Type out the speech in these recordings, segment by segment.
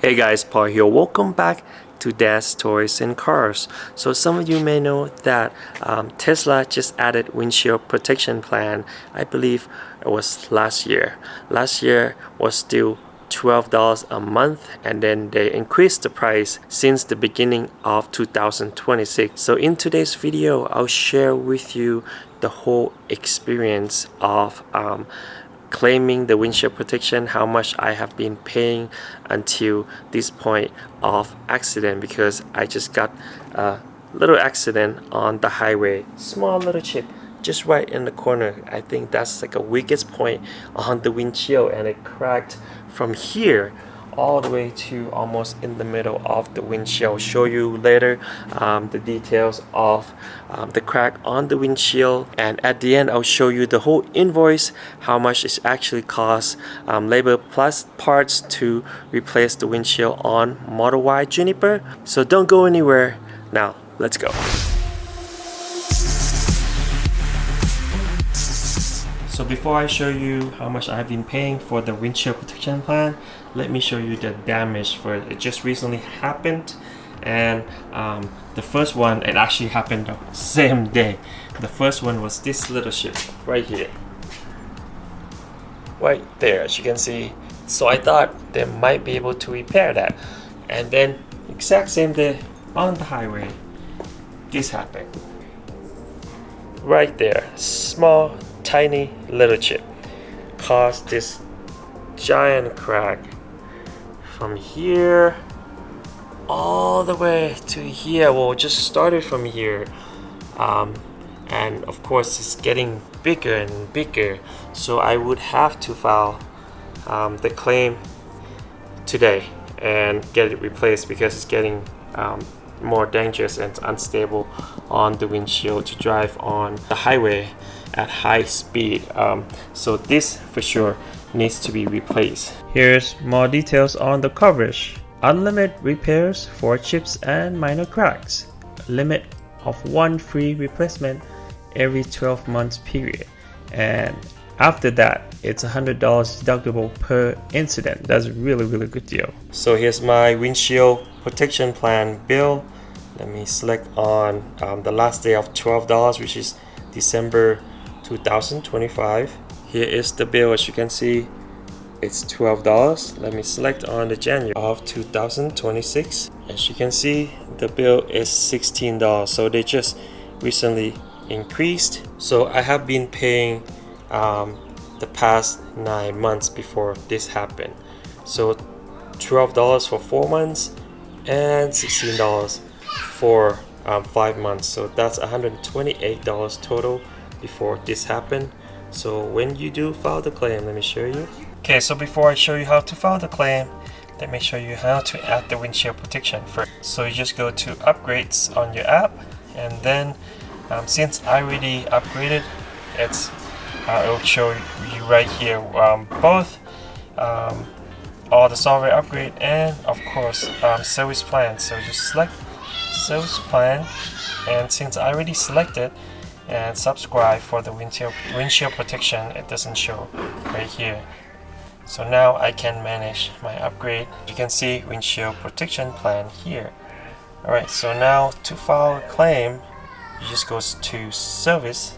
Hey guys, Paul here. Welcome back to Dad's Toys and Cars. So some of you may know that Tesla just added windshield protection plan. I believe it was last year. Last year was still $12 a month, and then they increased the price since the beginning of 2026. So in today's video, I'll share with you the whole experience of claiming the windshield protection, how much I have been paying until this point of accident, because I just got a little accident on the highway, small little chip just right in the corner. I think that's like a weakest point on the windshield, and it cracked from here all the way to almost in the middle of the windshield. I'll show you later the details of the crack on the windshield, and at the end I'll show you the whole invoice, how much it actually costs, labor plus parts to replace the windshield on Model Y Juniper. So don't go anywhere. Now let's go. So before I show you how much I've been paying for the windshield protection plan, let me show you the damage for it. It just recently happened, and the first one, it actually happened the same day. The first one was this little chip right here, right there, as you can see. So I thought they might be able to repair that, and then exact same day on the highway, this happened right there. Small tiny little chip caused this giant crack from here all the way to here. Well, it just started from here, and of course it's getting bigger and bigger, so I would have to file the claim today and get it replaced, because it's getting more dangerous and unstable on the windshield to drive on the highway at high speed. So this for sure needs to be replaced. Here's more details on the coverage. Unlimited repairs for chips and minor cracks. Limit of 1 free replacement every 12 months period. And after that, it's $100 deductible per incident. That's a really good deal. So here's my windshield protection plan bill. Let me select on the last day of $12, which is December 2025. Here is the bill. As you can see, it's $12. Let me select on the January of 2026. As you can see, the bill is $16. So they just recently increased. So I have been paying the past 9 months before this happened. So $12 for 4 months and $16 for 5 months. So that's $128 total before this happened. So when you do file the claim, let me show you. Okay, so before I show you how to file the claim, let me show you how to add the windshield protection first. So you just go to upgrades on your app, and then since I already upgraded, it will show you right here both all the software upgrade and of course service plan. So just select service plan, and since I already selected and subscribe for the windshield protection, it doesn't show right here. So now I can manage my upgrade. You can see windshield protection plan here. Alright, so now to file a claim, you just go to service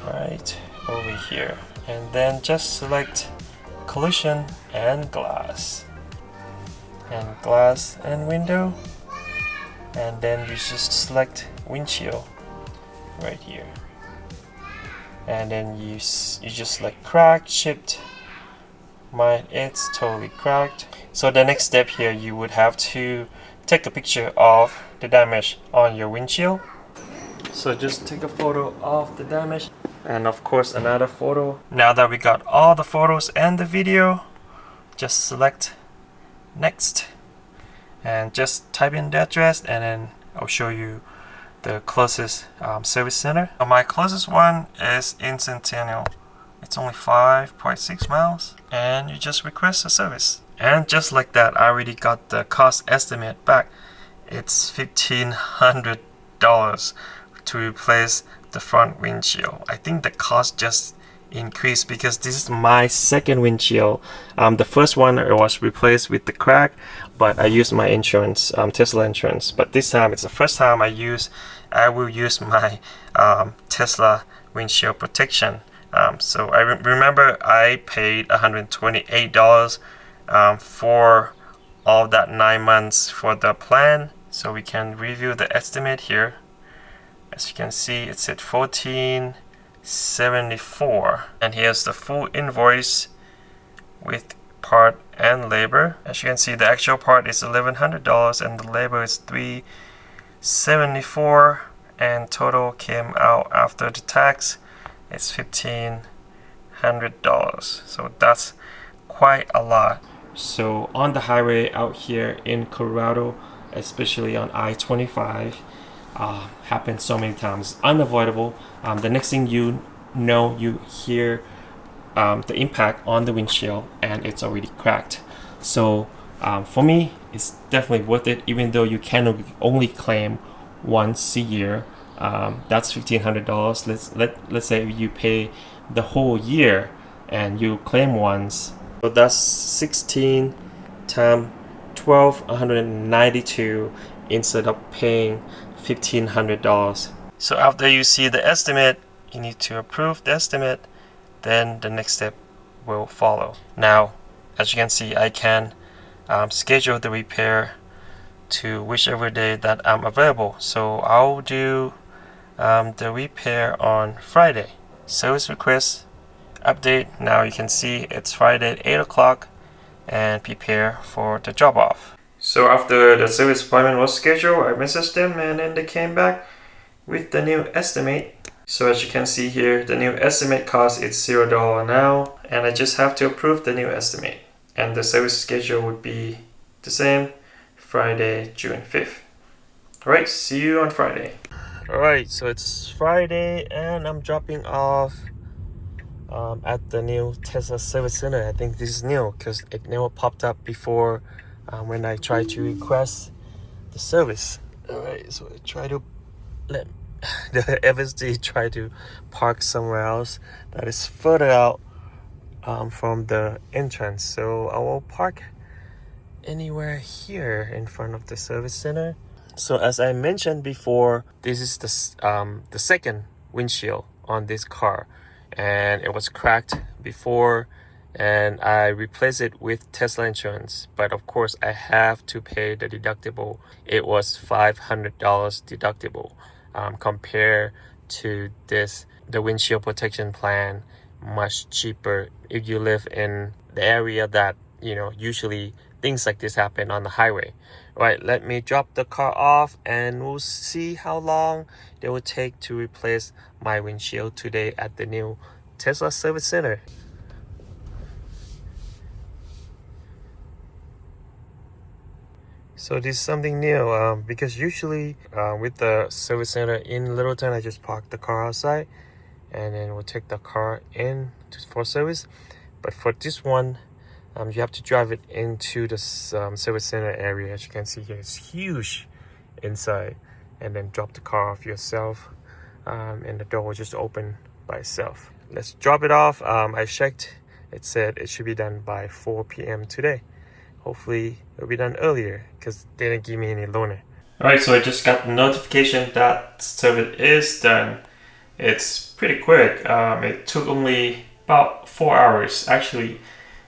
right over here, and then just select collision and glass and window, and then you just select windshield right here, and then you just select cracked, chipped. Mine, it's totally cracked. So the next step here, you would have to take a picture of the damage on your windshield. So just take a photo of the damage, and of course another photo. Now that we got all the photos and the video, just select next and just type in the address, and then I'll show you the closest service center. My closest one is in Centennial. It's only 5.6 miles, and you just request a service. And just like that, I already got the cost estimate back. It's $1,500 to replace the front windshield. I think the cost just increase because this is my second windshield. The first one was replaced with the crack, but I used my insurance, Tesla insurance. But this time it's the first time I will use my Tesla windshield protection. So I remember I paid $128 for all that 9 months for the plan. So we can review the estimate here. As you can see, it's at $1474, and here's the full invoice with part and labor. As you can see, the actual part is $1,100 and the labor is $374, and total came out after the tax it's $1,500. So that's quite a lot. So on the highway out here in Colorado, especially on I-25, happens so many times, unavoidable. The next thing you know, you hear the impact on the windshield and it's already cracked. So for me, it's definitely worth it, even though you can only claim once a year. That's $1,500. Let's say you pay the whole year and you claim once, so that's 16 times 12, 192 instead of paying $1,500. So after you see the estimate, you need to approve the estimate, then the next step will follow. Now, as you can see, I can schedule the repair to whichever day that I'm available. So I'll do the repair on Friday. Service request update. Now you can see it's Friday at 8 o'clock and prepare for the drop off. So after the service appointment was scheduled, I messaged them and then they came back with the new estimate. So as you can see here, the new estimate cost is $0 now, and I just have to approve the new estimate. And the service schedule would be the same, Friday, June 5th. Alright, see you on Friday. Alright, so it's Friday and I'm dropping off at the new Tesla service center. I think this is new because it never popped up before when I tried to request the service. Alright, so I try to let the FSD try to park somewhere else that is further out from the entrance. So I will park anywhere here in front of the service center. So as I mentioned before, this is the second windshield on this car, and it was cracked before and I replaced it with Tesla insurance, but of course I have to pay the deductible. It was $500 deductible compared to the windshield protection plan, much cheaper if you live in the area that usually things like this happen on the highway. Right, let me drop the car off and we'll see how long it will take to replace my windshield today at the new Tesla service center. So this is something new because usually with the service center in Littleton, I just park the car outside and then we'll take the car in for service. But for this one, you have to drive it into the service center area. As you can see here, it's huge inside, and then drop the car off yourself, and the door will just open by itself. Let's drop it off. I checked, it said it should be done by 4 p.m. today. Hopefully it'll be done earlier because they didn't give me any loaner. Alright, so I just got the notification that service is done. It's pretty quick. It took only about 4 hours. Actually,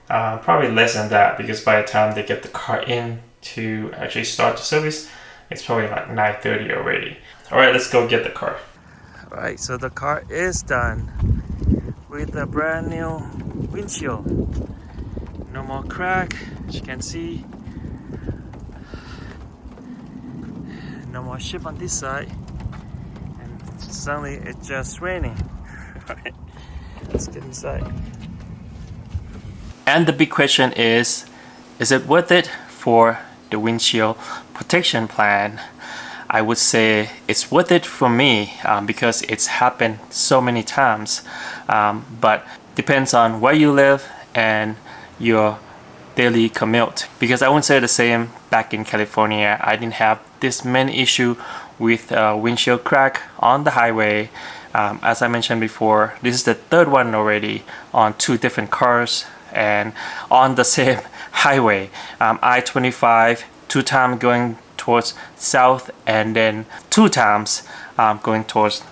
probably less than that, because by the time they get the car in to actually start the service, it's probably like 9:30 already. Alright, let's go get the car. Alright, so the car is done with a brand new windshield. No more crack, as you can see. No more chip on this side. And suddenly it's just raining. Alright, let's get inside. And the big question is it worth it for the windshield protection plan? I would say it's worth it for me because it's happened so many times. But depends on where you live and your daily commute. Because I won't say the same back in California. I didn't have this many issue with windshield crack on the highway. As I mentioned before, this is the third one already on 2 different cars and on the same highway. I-25, 2 times going towards south and then 2 times going towards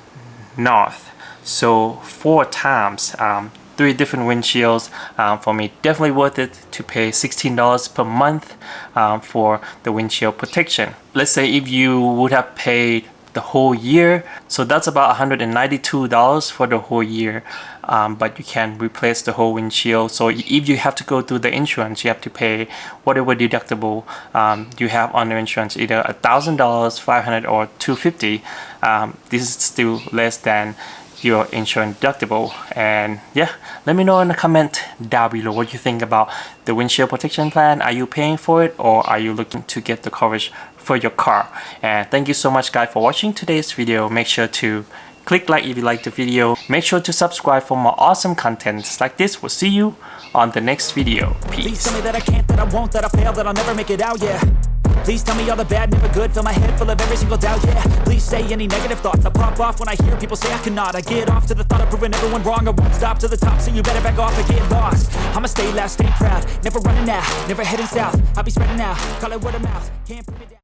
north. So 4 times, 3 different windshields. For me, definitely worth it to pay $16 per month for the windshield protection. Let's say if you would have paid the whole year, so that's about $192 for the whole year, but you can replace the whole windshield. So if you have to go through the insurance, you have to pay whatever deductible you have on the insurance, either $1,000, $500 or $250. This is still less than your insurance deductible. And yeah, let me know in the comment down below what you think about the windshield protection plan. Are you paying for it, or are you looking to get the coverage for your car? And thank you so much guys for watching today's video. Make sure to click like if you like the video. Make sure to subscribe for more awesome contents like this. We'll see you on the next video. Peace. Please tell me that I can't, that I won't, that I fail, that I'll never make it out, yeah. Please tell me all the bad, never good. Fill my head full of every single doubt, yeah. Please say any negative thoughts. I pop off when I hear people say I cannot. I get off to the thought of proving everyone wrong. I won't stop to the top, so you better back off and get lost. I'ma stay loud, stay proud, never running out, never heading south. I'll be spreading out, call it word of mouth. Can't put me down.